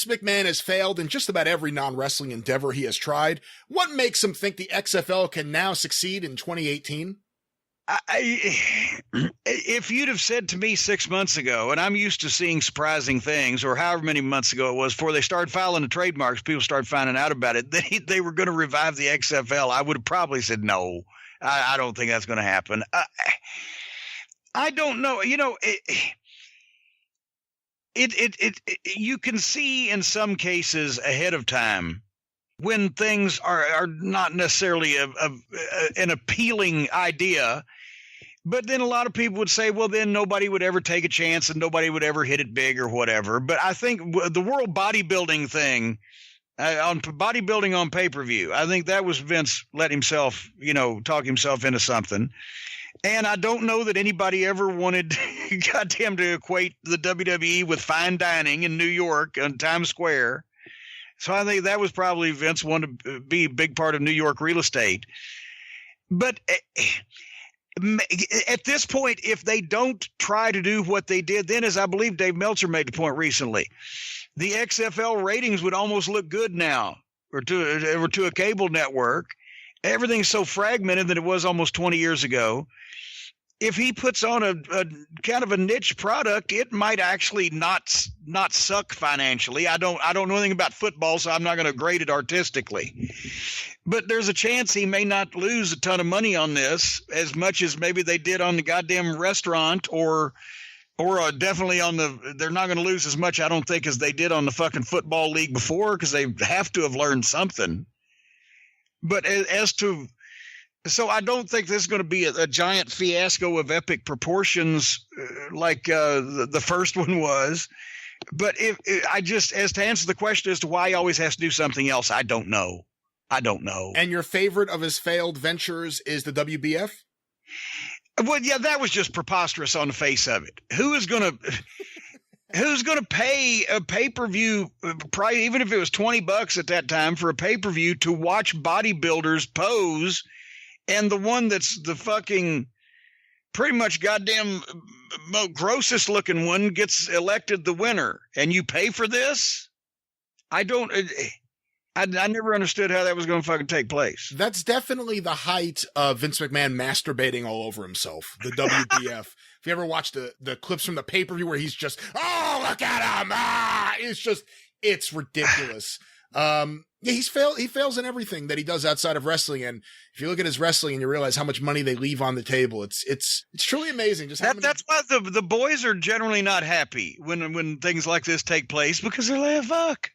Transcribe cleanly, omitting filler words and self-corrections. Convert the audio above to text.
McMahon has failed in just about every non-wrestling endeavor he has tried. What makes him think the XFL can now succeed in 2018? If you'd have said to me 6 months ago, and I'm used to seeing surprising things, or however many months ago it was, before they started filing the trademarks, people started finding out about it, they were going to revive the XFL, I would have probably said no. I don't think that's going to happen. I don't know. You know, you can see in some cases ahead of time when things are not necessarily an appealing idea. But then a lot of people would say, well, then nobody would ever take a chance and nobody would ever hit it big or whatever. But I think the world bodybuilding thing, on bodybuilding on pay-per-view, I think that was Vince let himself, talk himself into something. And I don't know that anybody ever wanted goddamn to equate the WWE with fine dining in New York on Times Square. So I think that was probably Vince wanted to be a big part of New York real estate. But at this point, if they don't try to do what they did then, as I believe Dave Meltzer made the point recently, the XFL ratings would almost look good now, or to a cable network. Everything's so fragmented than it was almost 20 years ago. If he puts on a kind of a niche product, it might actually not suck financially. I don't know anything about football, so I'm not going to grade it artistically. But there's a chance he may not lose a ton of money on this, as much as maybe they did on the goddamn restaurant, or definitely on they're not going to lose as much, I don't think, as they did on the fucking football league before, because they have to have learned something. But so I don't think this is going to be a giant fiasco of epic proportions like the first one was. But as to answer the question as to why he always has to do something else, I don't know. And your favorite of his failed ventures is the WBF? Well, yeah, that was just preposterous on the face of it. Who's going to pay a pay-per-view price, even if it was $20 at that time, for a pay-per-view to watch bodybuilders pose, and the one that's the fucking pretty much goddamn grossest looking one gets elected the winner, and you pay for this? I never understood how that was going to fucking take place. That's definitely the height of Vince McMahon masturbating all over himself, the WBF. If you ever watch the clips from the pay-per-view where he's just, oh, look at him. It's ridiculous. Yeah, he fails in everything that he does outside of wrestling. And if you look at his wrestling and you realize how much money they leave on the table, it's truly amazing. That's why the boys are generally not happy when things like this take place, because they're like, fuck.